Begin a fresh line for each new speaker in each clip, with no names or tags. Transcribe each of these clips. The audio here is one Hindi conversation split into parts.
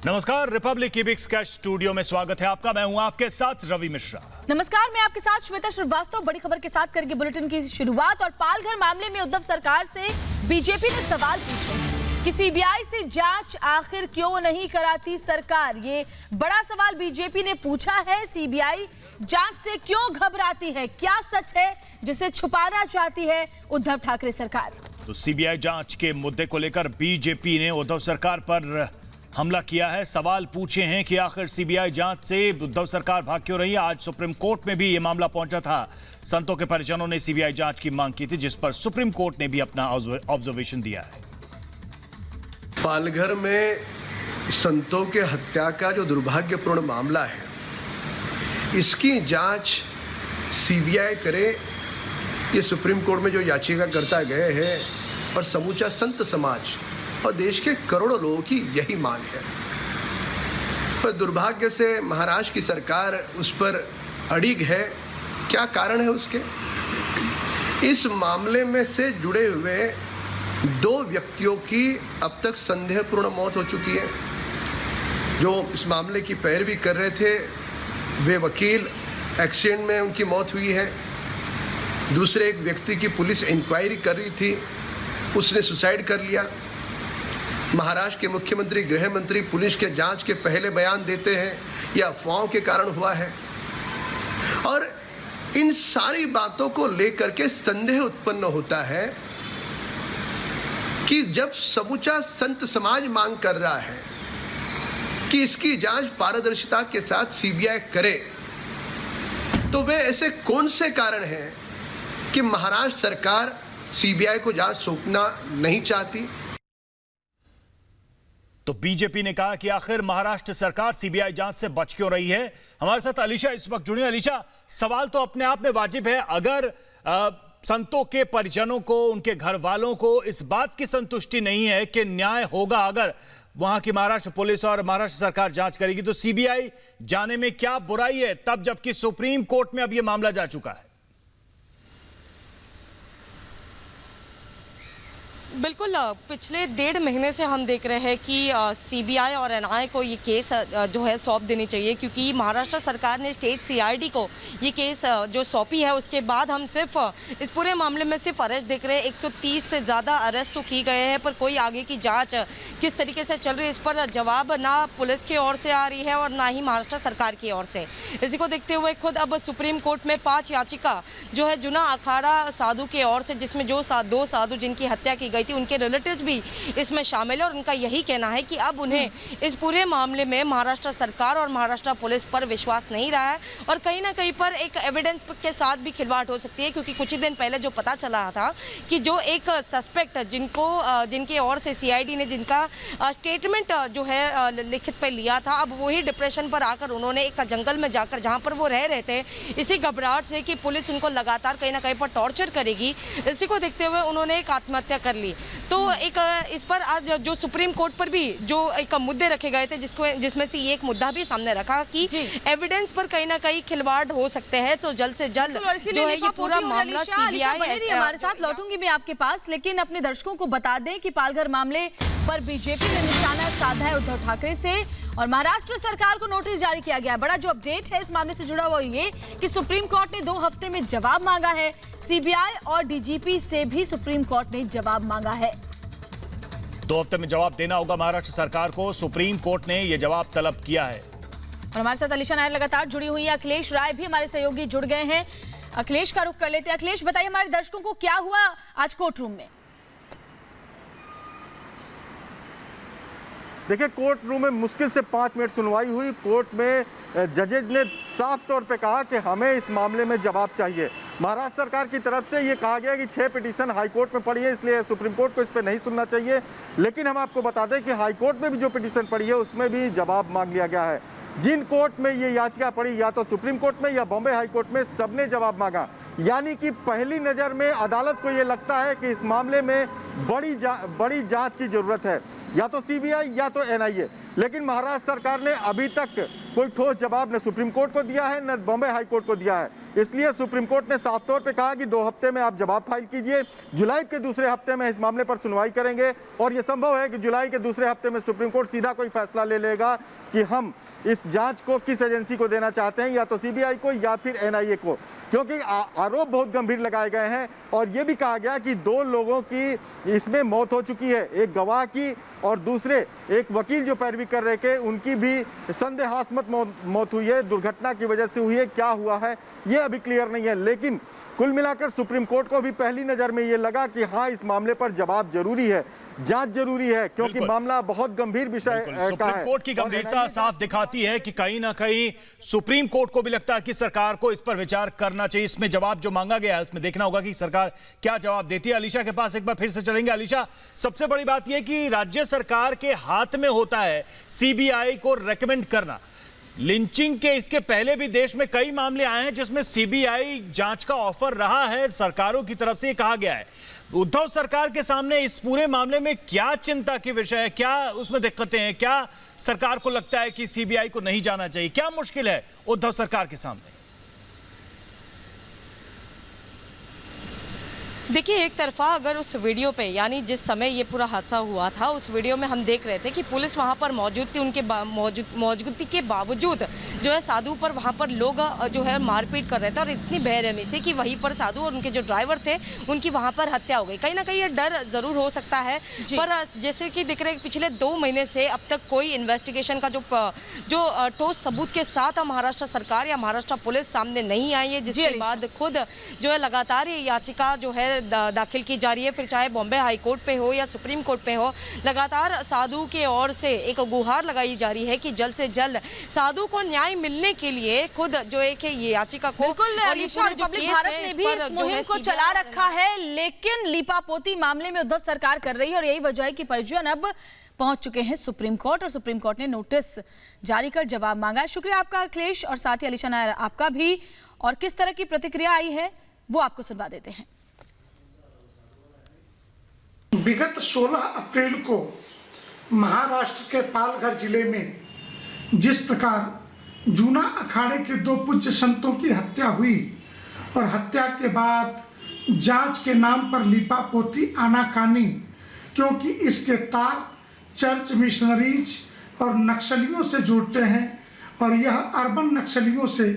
नमस्कार, रिपब्लिक ईबिक्स का स्टूडियो में स्वागत है आपका। मैं हूं आपके साथ रवि मिश्रा।
नमस्कार, मैं आपके साथ श्वेता श्रीवास्तव। बड़ी खबर के साथ करेंगे बुलेटिन की शुरुआत। और पालघर मामले में उद्धव सरकार से बीजेपी ने सवाल पूछे कि सीबीआई से जांच आखिर क्यों नहीं कराती सरकार। ये बड़ा सवाल बीजेपी ने पूछा है। सीबीआई जांच से क्यों घबराती है? क्या सच है जिसे छुपाना चाहती है उद्धव ठाकरे सरकार?
तो सीबीआई जांच के मुद्दे को लेकर बीजेपी ने उद्धव सरकार पर हमला किया है। सवाल पूछे हैं कि आखिर सीबीआई जांच से उद्धव सरकार भाग क्यों रही है। आज सुप्रीम कोर्ट में भी यह मामला पहुंचा था। संतों के परिजनों ने सीबीआई जांच की मांग की थी, जिस पर सुप्रीम कोर्ट ने भी अपना ऑब्जर्वेशन दिया है।
पालघर में संतों के हत्या का जो दुर्भाग्यपूर्ण मामला है, इसकी जांच सीबीआई करे, ये सुप्रीम कोर्ट में जो याचिकाकर्ता गए हैं और समूचा संत समाज और देश के करोड़ों लोगों की यही मांग है। पर दुर्भाग्य से महाराष्ट्र की सरकार उस पर अड़िग है। क्या कारण है उसके? इस मामले में से जुड़े हुए 2 व्यक्तियों की अब तक संदेहपूर्ण मौत हो चुकी है। जो इस मामले की पैरवी कर रहे थे, वे वकील, एक्सीडेंट में उनकी मौत हुई है। दूसरे एक व्यक्ति की पुलिस इंक्वायरी कर रही थी, उसने सुसाइड कर लिया। महाराष्ट्र के मुख्यमंत्री, गृह मंत्री पुलिस के जांच के पहले बयान देते हैं यह अफवाहों के कारण हुआ है। और इन सारी बातों को लेकर के संदेह उत्पन्न होता है कि जब समूचा संत समाज मांग कर रहा है कि इसकी जांच पारदर्शिता के साथ सीबीआई करे, तो वे ऐसे कौन से कारण हैं कि महाराष्ट्र सरकार सीबीआई को जांच सौंपना नहीं चाहती?
तो बीजेपी ने कहा कि आखिर महाराष्ट्र सरकार सीबीआई जांच से बच क्यों रही है। हमारे साथ अलीशा इस वक्त जुड़ी। अलीशा, सवाल तो अपने आप में वाजिब है। अगर संतों के परिजनों को, उनके घर वालों को इस बात की संतुष्टि नहीं है कि न्याय होगा अगर वहां की महाराष्ट्र पुलिस और महाराष्ट्र सरकार जांच करेगी, तो सीबीआई जाने में क्या बुराई है, तब जबकि सुप्रीम कोर्ट में अब यह मामला जा चुका है?
बिल्कुल, पिछले 1.5 महीने से हम देख रहे हैं कि सीबीआई और एनआईए को ये केस जो है सौंप देनी चाहिए, क्योंकि महाराष्ट्र सरकार ने स्टेट सीआईडी को ये केस जो सौंपी है, उसके बाद हम सिर्फ इस पूरे मामले में सिर्फ अरेस्ट देख रहे हैं। 130 से ज़्यादा अरेस्ट तो की गए हैं, पर कोई आगे की जांच किस तरीके से चल रही है, इस पर जवाब ना पुलिस की ओर से आ रही है और ना ही महाराष्ट्र सरकार की ओर से। इसी को देखते हुए खुद अब सुप्रीम कोर्ट में 5 याचिका जो है जुना अखाड़ा साधु की ओर से, जिसमें जो 2 साधु जिनकी हत्या की गई थी, उनके रिलेटिव्स भी इसमें शामिल है। और उनका यही कहना है कि अब उन्हें इस पूरे मामले में महाराष्ट्र सरकार और महाराष्ट्र पुलिस पर विश्वास नहीं रहा है और कहीं ना कहीं पर एक एविडेंस के साथ भी खिलवाड़ हो सकती है। क्योंकि कुछ ही दिन पहले जो पता चला था कि जो एक सस्पेक्ट जिनके ओर से सीआईडी ने जिनका स्टेटमेंट जो है लिखित पे लिया था, अब वही डिप्रेशन पर आकर उन्होंने एक जंगल में जाकर, जहाँ पर वो रह रहे थे, इसी घबराहट से कि पुलिस उनको लगातार कहीं ना कहीं पर टॉर्चर करेगी, इसी को देखते हुए उन्होंने एक आत्महत्या कर ली। तो एक इस पर आज जो सुप्रीम कोर्ट पर भी जो एक मुद्दे रखे गए थे, जिसमें से एक मुद्दा भी सामने रखा कि एविडेंस पर कहीं ना कहीं खिलवाड़ हो सकते हैं। तो जल्द से जल्द जो है ये पूरा मामला सीबीआई
हमारे साथ लौटूंगी मैं आपके पास, लेकिन अपने दर्शकों को बता दें कि पालघर मामले पर बीजेपी ने निशाना साधा है उद्धव ठाकरे से और महाराष्ट्र सरकार को नोटिस जारी किया गया है। बड़ा जो अपडेट है इस मामले से जुड़ा हुआ ये कि सुप्रीम कोर्ट ने 2 हफ्ते में जवाब मांगा है। सीबीआई और डीजीपी से भी सुप्रीम कोर्ट ने जवाब मांगा है।
2 हफ्ते में जवाब देना होगा महाराष्ट्र सरकार को। सुप्रीम कोर्ट ने यह जवाब तलब किया है।
और हमारे साथ अलीशा नायर लगातार जुड़ी हुई है। अखिलेश राय भी हमारे सहयोगी जुड़ गए हैं। अखिलेश का रुख कर लेते हैं। अखिलेश, बताइए हमारे दर्शकों को क्या हुआ आज कोर्ट रूम में?
देखिए, कोर्ट रूम में मुश्किल से 5 मिनट सुनवाई हुई। कोर्ट में जजेज ने साफ तौर पे कहा कि हमें इस मामले में जवाब चाहिए। महाराष्ट्र सरकार की तरफ से ये कहा गया कि 6 पिटीशन हाई कोर्ट में पड़ी है, इसलिए सुप्रीम कोर्ट को इस पर नहीं सुनना चाहिए। लेकिन हम आपको बता दें कि हाई कोर्ट में भी जो पिटीशन पड़ी है, उसमें भी जवाब मांग लिया गया है। जिन कोर्ट में ये याचिका पड़ी, या तो सुप्रीम कोर्ट में या बॉम्बे हाई कोर्ट में, सबने जवाब मांगा। यानी कि पहली नज़र में अदालत को ये लगता है कि इस मामले में बड़ी जांच की ज़रूरत है, या तो सीबीआई या तो एनआईए। लेकिन महाराष्ट्र सरकार ने अभी तक कोई ठोस जवाब न सुप्रीम कोर्ट को दिया है, न बॉम्बे हाई कोर्ट को दिया है। इसलिए सुप्रीम कोर्ट ने साफ तौर पे कहा कि 2 हफ्ते में आप जवाब फाइल कीजिए, जुलाई के दूसरे हफ्ते में इस मामले पर सुनवाई करेंगे। और यह संभव है कि जुलाई के दूसरे हफ्ते में सुप्रीम कोर्ट सीधा कोई फैसला ले लेगा कि हम इस जांच को किस एजेंसी को देना चाहते हैं, या तो सीबीआई को या फिर एनआईए को, क्योंकि आरोप बहुत गंभीर लगाए गए हैं। और ये भी कहा गया कि 2 लोगों की इसमें मौत हो चुकी है, एक गवाह की और दूसरे एक वकील जो पैरवी कर रहे थे उनकी भी संदेहास्पद मौत हुई है, दुर्घटना की वजह से हुई है। क्या हुआ है ये अभी क्लियर नहीं है, लेकिन कुल मिलाकर सुप्रीम कोर्ट को भी पहली नजर में ये लगा कि हाँ, इस मामले पर जवाब जरूरी है, जांच जरूरी है, क्योंकि मामला बहुत गंभीर विषय का है।
सुप्रीम कोर्ट की गंभीरता साफ दिखाती है कि कहीं ना कहीं सुप्रीम कोर्ट को भी लगता है कि सरकार को इस पर विचार करना चाहिए। इसमें जवाब जो मांगा गया है उसमें देखना होगा कि सरकार क्या जवाब देती है। अलीशा के पास एक बार फिर से चलेंगे। अलीशा, सबसे बड़ी बात यह कि राज्य सरकार के हाथ में होता है सीबीआई को रेकमेंड करना। लिंचिंग के इसके पहले भी देश में कई मामले आए हैं जिसमें सीबीआई जांच का ऑफर रहा है सरकारों की तरफ से, कहा गया है। उद्धव सरकार के सामने इस पूरे मामले में क्या चिंता की विषय है, क्या उसमें दिक्कतें हैं, क्या सरकार को लगता है कि सीबीआई को नहीं जाना चाहिए, क्या मुश्किल है उद्धव सरकार के सामने?
देखिए, एक तरफा अगर उस वीडियो पे, यानी जिस समय ये पूरा हादसा हुआ था उस वीडियो में हम देख रहे थे कि पुलिस वहाँ पर मौजूद थी, उनके मौजूदगी के बावजूद जो है साधु पर वहाँ पर लोग जो है मारपीट कर रहे थे, और इतनी बेरहमी से कि वहीं पर साधु और उनके जो ड्राइवर थे उनकी वहाँ पर हत्या हो गई। कहीं ना कहीं ये डर जरूर हो सकता है, पर जैसे कि दिख रहे पिछले 2 महीने से अब तक कोई इन्वेस्टिगेशन का जो ठोस सबूत के साथ महाराष्ट्र सरकार या महाराष्ट्र पुलिस सामने नहीं आई है, जिसके बाद खुद जो है लगातार ये याचिका जो है दाखिल की जा रही है, फिर चाहे बॉम्बे हाई कोर्ट पे हो या सुप्रीम कोर्ट पे हो। लगातार साधु के ओर से एक गुहार लगाई जा रही है कि जल्द से जल्द साधु को न्याय मिलने के लिए खुद जो एक ये याचिका को,
और ये पूरा जो केस भारत ने भी इस मुहिम को चला रखा है, लेकिन लीपापोती मामले में उद्धव सरकार कर रही है, और यही वजह है कि परिजन अब पहुंच चुके हैं सुप्रीम कोर्ट, और सुप्रीम कोर्ट ने नोटिस जारी कर जवाब मांगा है। शुक्रिया आपका अखिलेश, और साथ ही अलीशा नायर आपका भी। और किस तरह की प्रतिक्रिया आई है वो आपको सुनवा देते हैं।
विगत 16 अप्रैल को महाराष्ट्र के पालघर जिले में जिस प्रकार जूना अखाड़े के 2 पूज्य संतों की हत्या हुई, और हत्या के बाद जांच के नाम पर लीपापोती आनाकानी, क्योंकि इसके तार चर्च मिशनरीज और नक्सलियों से जुड़ते हैं, और यह अर्बन नक्सलियों से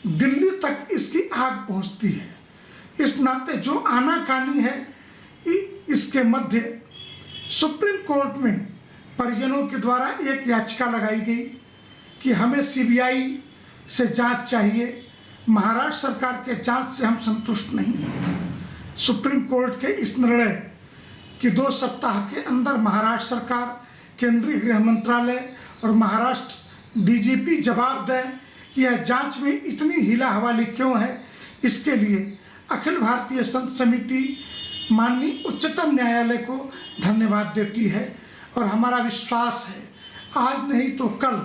दिल्ली तक इसकी आग पहुंचती है। इस नाते जो आनाकानी है, इसके मध्य सुप्रीम कोर्ट में परिजनों के द्वारा एक याचिका लगाई गई कि हमें सीबीआई से जांच चाहिए, महाराष्ट्र सरकार के जांच से हम संतुष्ट नहीं हैं। सुप्रीम कोर्ट के इस निर्णय कि 2 सप्ताह के अंदर महाराष्ट्र सरकार, केंद्रीय गृह मंत्रालय और महाराष्ट्र डीजीपी जवाब दें कि यह जांच में इतनी हीला हवाली क्यों है। इसके लिए अखिल भारतीय संत समिति माननीय उच्चतम न्यायालय को धन्यवाद देती है, और हमारा विश्वास है आज नहीं तो कल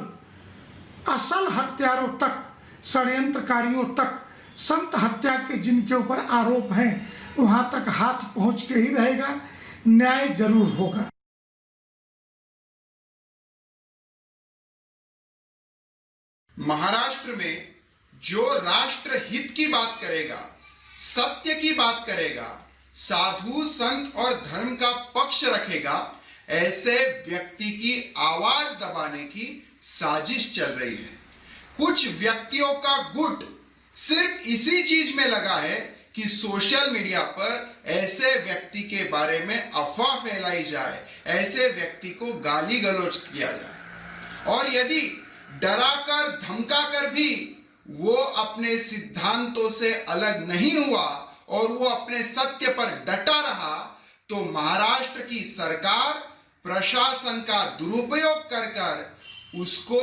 असल हत्यारों तक, षड्यंत्रकारियों तक, संत हत्या के जिनके ऊपर आरोप हैं वहां तक हाथ पहुंच के ही रहेगा, न्याय जरूर होगा।
महाराष्ट्र में जो राष्ट्र हित की बात करेगा, सत्य की बात करेगा, साधु संत और धर्म का पक्ष रखेगा, ऐसे व्यक्ति की आवाज दबाने की साजिश चल रही है। कुछ व्यक्तियों का गुट सिर्फ इसी चीज में लगा है कि सोशल मीडिया पर ऐसे व्यक्ति के बारे में अफवाह फैलाई जाए, ऐसे व्यक्ति को गाली गलौज किया जाए, और यदि डराकर धमकाकर भी वो अपने सिद्धांतों से अलग नहीं हुआ और वो अपने सत्य पर डटा रहा, तो महाराष्ट्र की सरकार प्रशासन का दुरुपयोग कर कर उसको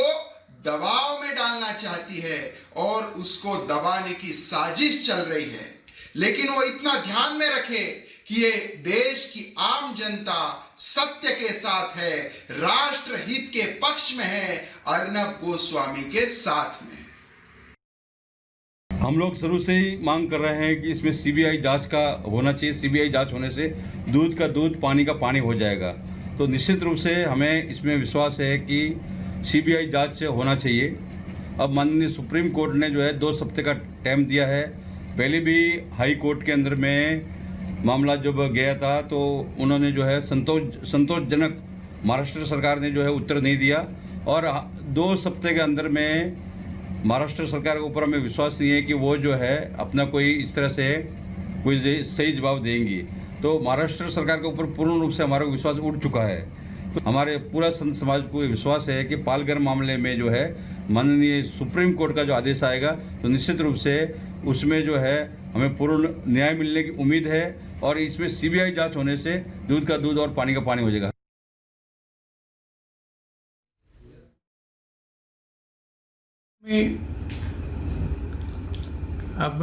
दबाव में डालना चाहती है और उसको दबाने की साजिश चल रही है। लेकिन वो इतना ध्यान में रखे कि ये देश की आम जनता सत्य के साथ है, राष्ट्र हित के पक्ष में है, अर्नब गोस्वामी के साथ में।
हम लोग शुरू से ही मांग कर रहे हैं कि इसमें सीबीआई जांच का होना चाहिए। सीबीआई जांच होने से दूध का दूध, पानी का पानी हो जाएगा। तो निश्चित रूप से हमें इसमें विश्वास है कि सीबीआई जांच होना चाहिए। अब माननीय सुप्रीम कोर्ट ने जो है 2 हफ्ते का टाइम दिया है। पहले भी हाई कोर्ट के अंदर में मामला जब गया था तो उन्होंने जो है संतोषजनक महाराष्ट्र सरकार ने जो है उत्तर नहीं दिया, और 2 हफ्ते के अंदर में महाराष्ट्र सरकार के ऊपर हमें विश्वास नहीं है कि वो जो है अपना कोई इस तरह से कोई सही जवाब देंगी। तो महाराष्ट्र सरकार के ऊपर पूर्ण रूप से हमारा विश्वास उठ चुका है। तो हमारे पूरा संत समाज को विश्वास है कि पालघर मामले में जो है माननीय सुप्रीम कोर्ट का जो आदेश आएगा तो निश्चित रूप से उसमें जो है हमें पूर्ण न्याय मिलने की उम्मीद है, और इसमें सीबीआई जांच होने से दूध का दूध और पानी का पानी हो जाएगा।
में अब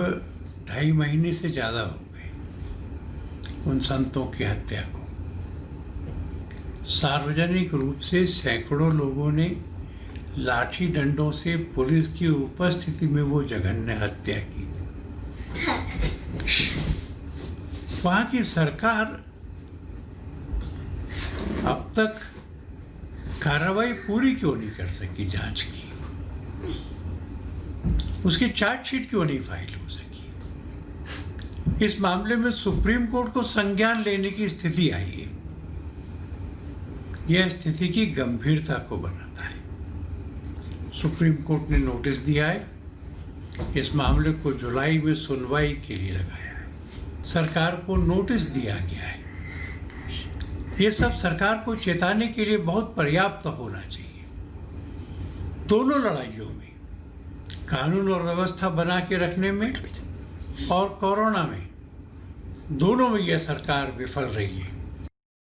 2.5 महीने से ज़्यादा हो गए उन संतों की हत्या को। सार्वजनिक रूप से सैकड़ों लोगों ने लाठी डंडों से पुलिस की उपस्थिति में वो जघन्य हत्या की। वहाँ की सरकार अब तक कार्रवाई पूरी क्यों नहीं कर सकी जांच की? उसकी चार्जशीट क्यों नहीं फाइल हो सकी? इस मामले में सुप्रीम कोर्ट को संज्ञान लेने की स्थिति आई है। यह स्थिति की गंभीरता को बनाता है। सुप्रीम कोर्ट ने नोटिस दिया है, इस मामले को जुलाई में सुनवाई के लिए लगाया है। सरकार को नोटिस दिया गया है। ये सब सरकार को चेताने के लिए बहुत पर्याप्त होना चाहिए। दोनों लड़ाइयों में, कानून और व्यवस्था बना के रखने में और कोरोना में, दोनों में यह सरकार विफल रही है।